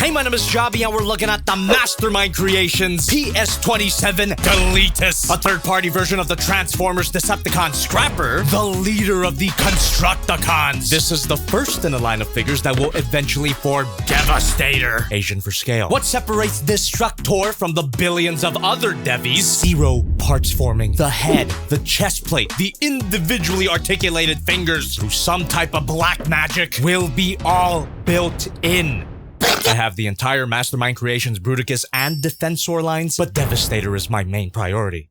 Hey, my name is Jobby, and we're looking at the Mastermind Creations PS27 Deletus, a third-party version of the Transformers Decepticon Scrapper, the leader of the Constructicons. This is the first in a line of figures that will eventually form Devastator, Asian for scale. What separates Destructor from the billions of other Devies? 0 parts forming. The head, the chest plate, the individually articulated fingers, through some type of black magic, will be all built in. I have the entire Mastermind Creations Bruticus and Defensor lines, but Devastator is my main priority.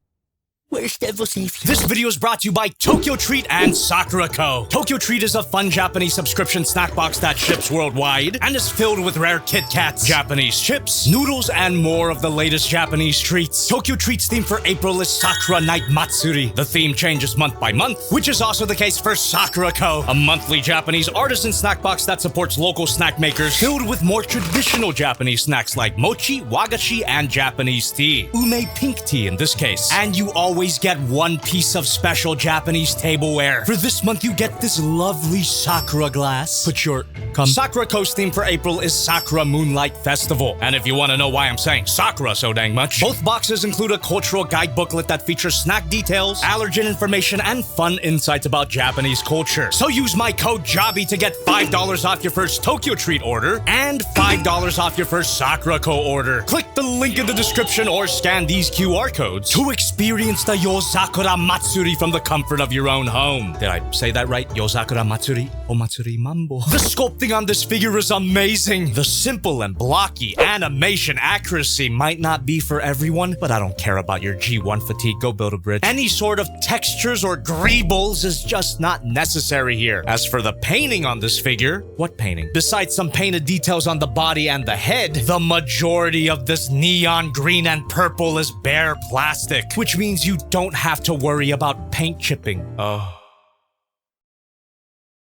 Where's Devasator? This video is brought to you by Tokyo Treat and Sakura Co. Tokyo Treat is a fun Japanese subscription snack box that ships worldwide and is filled with rare Kit Kats, Japanese chips, noodles, and more of the latest Japanese treats. Tokyo Treat's theme for April is Sakura Night Matsuri. The theme changes month by month, which is also the case for Sakura Co., a monthly Japanese artisan snack box that supports local snack makers, filled with more traditional Japanese snacks like mochi, wagashi, and Japanese tea. Ume pink tea in this case. And you always get one piece of special Japanese tableware. For this month, you get this lovely Sakura glass. Put your Sakura Co's theme for April is Sakura Moonlight Festival. And if you want to know why I'm saying Sakura so dang much, both boxes include a cultural guide booklet that features snack details, allergen information, and fun insights about Japanese culture. So use my code JOBBY to get $5 off your first Tokyo Treat order and $5 off your first Sakura Co order. Click the link in the description or scan these QR codes to experience the Yozakura Matsuri from the comfort of your own home. Did I say that right? Yozakura Matsuri? Omatsuri Mambo. The sculpting on this figure is amazing. The simple and blocky animation accuracy might not be for everyone, but I don't care about your G1 fatigue. Go build a bridge. Any sort of textures or greebles is just not necessary here. As for the painting on this figure, what painting? Besides some painted details on the body and the head, the majority of this neon green and purple is bare plastic, which means you don't have to worry about paint chipping.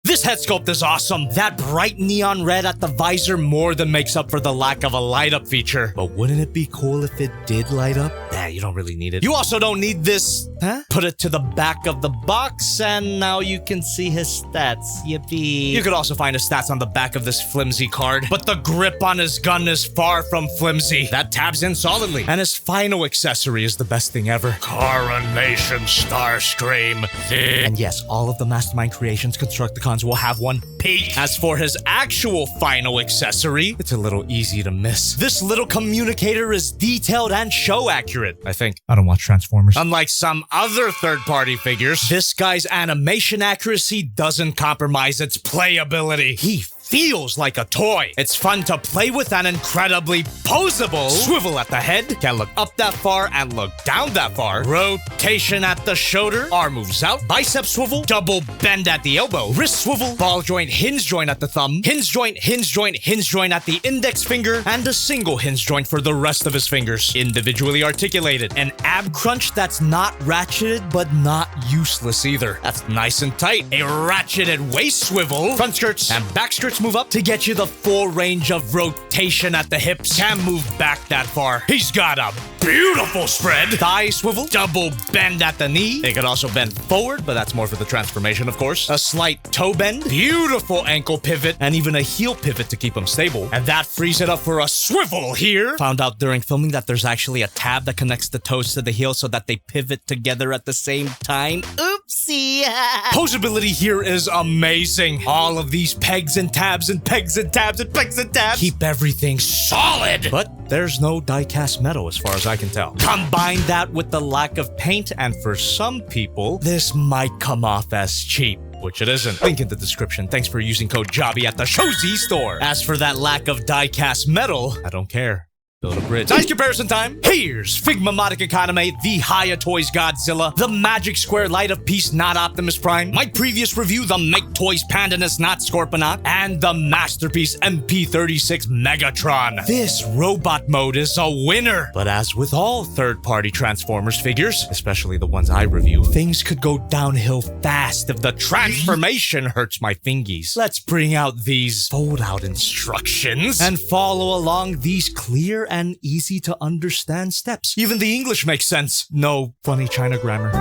This head sculpt is awesome. That bright neon red at the visor more than makes up for the lack of a light-up feature. But wouldn't it be cool if it did light up? Nah, you don't really need it. You also don't need this. Put it to the back of the box, and now you can see his stats. Yippee. You could also find his stats on the back of this flimsy card, but the grip on his gun is far from flimsy. That tabs in solidly. And his final accessory is the best thing ever. Coronation Starscream. And yes, all of the Mastermind Creations Constructicons will have one peak. As for his actual final accessory, it's a little easy to miss. This little communicator is detailed and show accurate, I think. I don't watch Transformers. Unlike some other third-party figures, this guy's animation accuracy doesn't compromise its playability. He feels like a toy. It's fun to play with and incredibly poseable. Swivel at the head, can look up that far and look down that far. Rotation at the shoulder, arm moves out. Bicep swivel, double bend at the elbow. Wrist swivel, ball joint, hinge joint at the thumb. Hinge joint, hinge joint, hinge joint at the index finger, and a single hinge joint for the rest of his fingers. Individually articulated. An ab crunch that's not ratcheted, but not useless either. That's nice and tight. A ratcheted waist swivel, front skirts and back skirts move up to get you the full range of rotation at the hips. Can move back that far. He's got a beautiful spread. Thigh swivel, double bend at the knee. It could also bend forward, but that's more for the transformation, of course. A slight toe bend, beautiful ankle pivot, and even a heel pivot to keep him stable. And that frees it up for a swivel here. Found out during filming that there's actually a tab that connects the toes to the heel so that they pivot together at the same time. Oopsie. Poseability here is amazing. All of these pegs and tabs and pegs and tabs and pegs and tabs keep everything solid. But there's no die-cast metal as far as I can tell. Combine that with the lack of paint, and for some people, this might come off as cheap. Which it isn't. Link in the description. Thanks for using code JOBBY at the Shozi store. As for that lack of die-cast metal, I don't care. Build a bridge. Size comparison time. Here's Figma Modic Economy, the Haya Toys Godzilla, the Magic Square Light of Peace not Optimus Prime, my previous review, the Make Toys Pandanus not Scorponok, and the Masterpiece MP36 Megatron. This robot mode is a winner. But as with all third-party Transformers figures, especially the ones I review, things could go downhill fast if the transformation hurts my fingies. Let's bring out these fold-out instructions and follow along these clear and easy to understand steps. Even the English makes sense. No funny China grammar.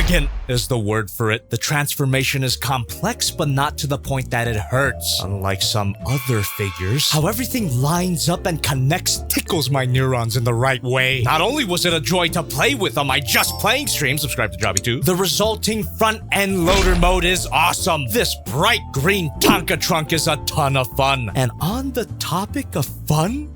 Elegant is the word for it. The transformation is complex, but not to the point that it hurts. Unlike some other figures, how everything lines up and connects tickles my neurons in the right way. Not only was it a joy to play with on my Just Playing stream, subscribe to Jobby too, the resulting front-end loader mode is awesome. This bright green Tonka trunk is a ton of fun. And on the topic of fun,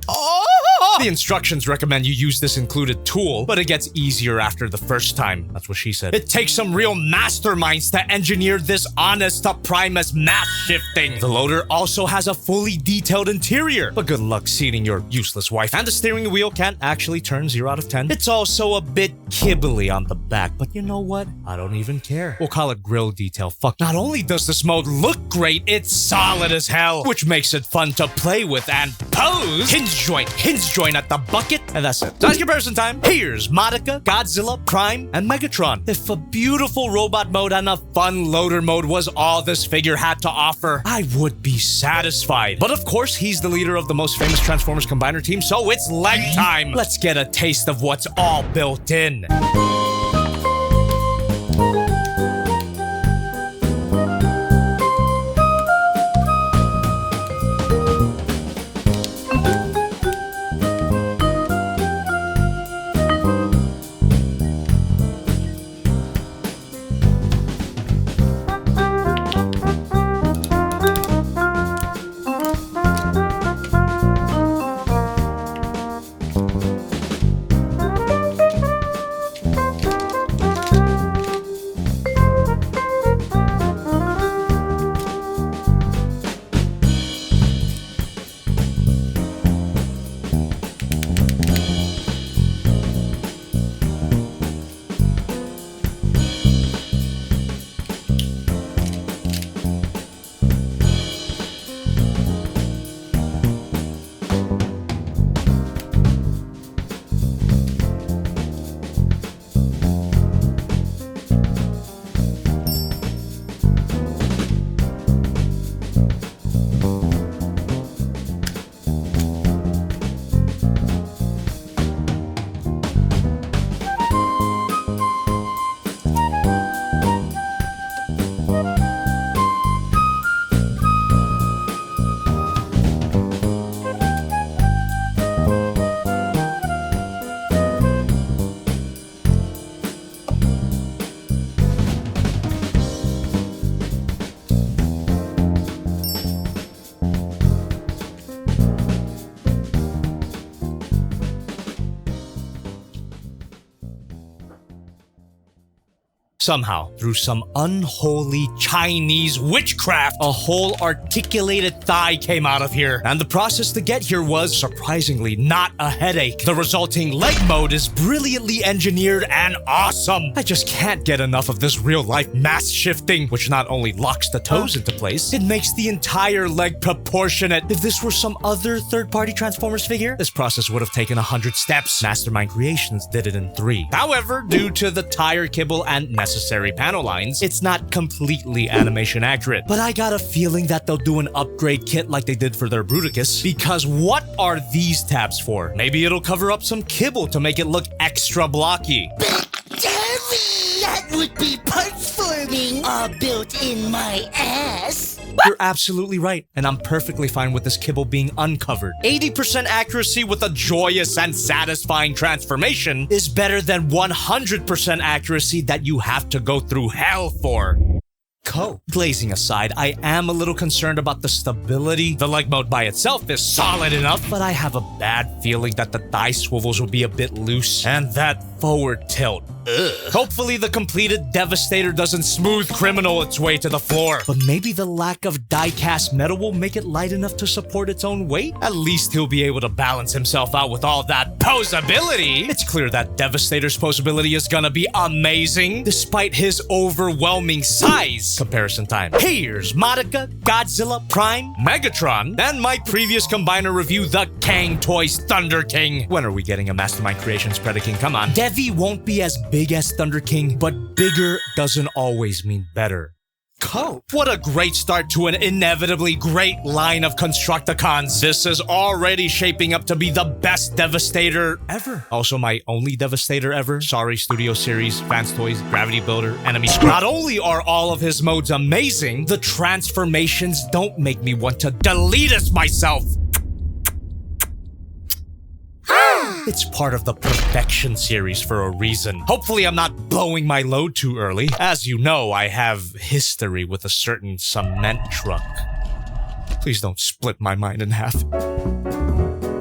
the instructions recommend you use this included tool, but it gets easier after the first time. That's what she said. It takes some real masterminds to engineer this honest to Primus mass shifting. The loader also has a fully detailed interior, but good luck seating your useless wife. And the steering wheel can't actually turn 0 out of 10. It's also a bit kibbly on the back, but you know what? I don't even care. We'll call it grill detail. Fuck. Not only does this mode look great, it's solid as hell, which makes it fun to play with and pose. Hinge joint at the bucket, and that's it. Size comparison time. Here's Modica, Godzilla, Prime, and Megatron. If a beautiful robot mode and a fun loader mode was all this figure had to offer, I would be satisfied. But of course, he's the leader of the most famous Transformers Combiner team, so it's leg time. Let's get a taste of what's all built in. Somehow, through some unholy Chinese witchcraft, a whole articulated thigh came out of here. And the process to get here was, surprisingly, not a headache. The resulting leg mode is brilliantly engineered and awesome. I just can't get enough of this real-life mass shifting, which not only locks the toes into place, it makes the entire leg proportionate. If this were some other third-party Transformers figure, this process would have taken 100 steps. Mastermind Creations did it in 3. However, due to the tire kibble and necessary panel lines, it's not completely animation accurate. But I got a feeling that they'll do an upgrade kit like they did for their Bruticus, because what are these tabs for? Maybe it'll cover up some kibble to make it look extra blocky. That would be parts forming all built in my ass. You're absolutely right, and I'm perfectly fine with this kibble being uncovered. 80% accuracy with a joyous and satisfying transformation is better than 100% accuracy that you have to go through hell for. Glazing aside, I am a little concerned about the stability. The leg mode by itself is solid enough, but I have a bad feeling that the thigh swivels will be a bit loose, and that forward tilt. Ugh. Hopefully the completed Devastator doesn't smooth criminal its way to the floor. But maybe the lack of die-cast metal will make it light enough to support its own weight? At least he'll be able to balance himself out with all that Poseability. It's clear that Devastator's Poseability is gonna be amazing, despite his overwhelming size. Comparison time. Here's Modica, Godzilla, Prime, Megatron, and my previous combiner review, the Kang Toys Thunder King. When are we getting a Mastermind Creations Predaking? Come on. Devi won't be as big as Thunder King, but bigger doesn't always mean better. Cope. What a great start to an inevitably great line of Constructicons. This is already shaping up to be the best Devastator ever. Also my only Devastator ever. Sorry, Studio Series, Fans Toys, Gravity Builder, Enemy. Not only are all of his modes amazing, the transformations don't make me want to Deletus myself. It's part of the Perfection series for a reason. Hopefully I'm not blowing my load too early. As you know, I have history with a certain cement truck. Please don't split my mind in half.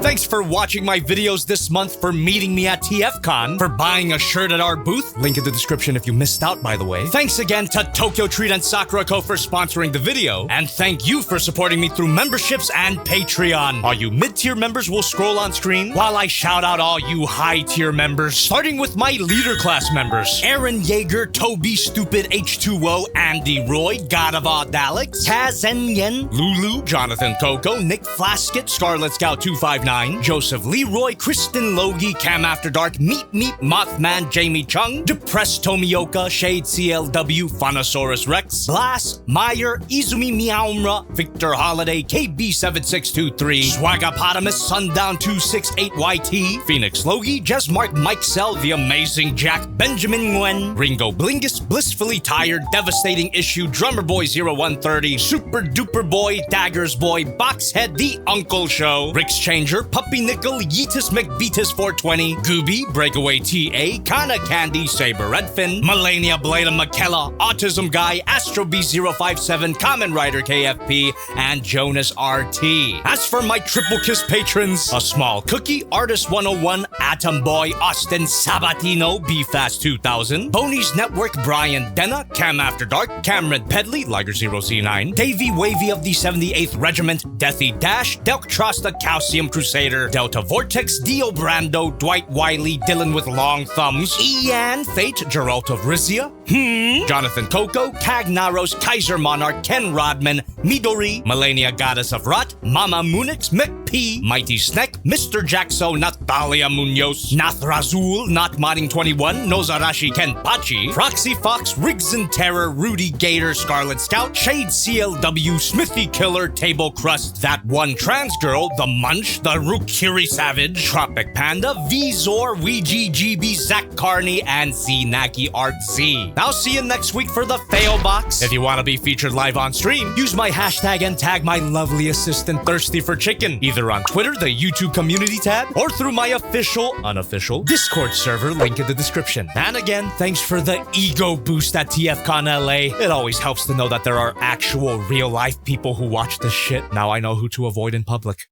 Thanks for watching my videos this month, for meeting me at TFCon, for buying a shirt at our booth. Link in the description if you missed out, by the way. Thanks again to Tokyo Treat and Sakura Co for sponsoring the video. And thank you for supporting me through memberships and Patreon. All you mid-tier members will scroll on screen, while I shout out all you high-tier members, starting with my leader class members. Aaron Yeager, Toby Stupid, H2O, Andy Roy, God of Odd Alex, Kaz Yen, Lulu, Jonathan Coco, Nick Flaskett, Scarlet Scout 259, Joseph Leroy, Kristen Logie, Cam After Dark, Meet Mothman, Jamie Chung, Depressed Tomioka, Shade CLW, Phonosaurus Rex, Blas, Meyer, Izumi Miaumra, Victor Holiday, KB7623, Swagapotamus, Sundown 268YT, Phoenix Logie, Jesmark, Mike Sell, The Amazing Jack, Benjamin Nguyen, Ringo Blingus, Blissfully Tired, Devastating Issue, Drummer Boy 0130, Super Duper Boy, Daggers Boy, Boxhead, The Uncle Show, Rick's Changer, Puppy Nickel, Yeetus McBeatus 420, Gooby, Breakaway TA, Kana Candy, Saber Redfin, Melania Blade McKella, Autism Guy, Astro B057, Kamen Rider KFP, and Jonas RT. As for my Triple Kiss patrons, A Small Cookie, Artist 101, Atom Boy, Austin Sabatino, BFast 2000, Boney's Network, Brian Denna, Cam After Dark, Cameron Pedley, Liger 0C9, Davey Wavy of the 78th Regiment, Deathy Dash, Delk Trosta, Calcium Crusader, Delta Vortex, Dio Brando, Dwight Wiley, Dylan with Long Thumbs, Ian Fate, Geralt of Rizia, Jonathan Coco, Cagnaros, Kaiser Monarch, Ken Rodman, Midori, Melania Goddess of Rot, Mama Munix, McP, Mighty Snack, Mr. Jaxo, Natalia Munoz, Nathrazul, Not Modding 21, Nozarashi Kenpachi, Proxy Fox, Riggs and Terror, Rudy Gator, Scarlet Scout, Shade CLW, Smithy Killer, Table Crust, That One Trans Girl, The Munch, The Rukiri Savage, Tropic Panda, Vizor, Ouija GB, Zach Carney, and Zenaki Art Z. I'll see you next week for the fail box. If you want to be featured live on stream, use my hashtag and tag my lovely assistant Thirsty for Chicken, either on Twitter, the YouTube community tab, or through my unofficial Discord server, link in the description. And again, thanks for the ego boost at TFCon LA. It always helps to know that there are actual real life people who watch this shit. Now I know who to avoid in public.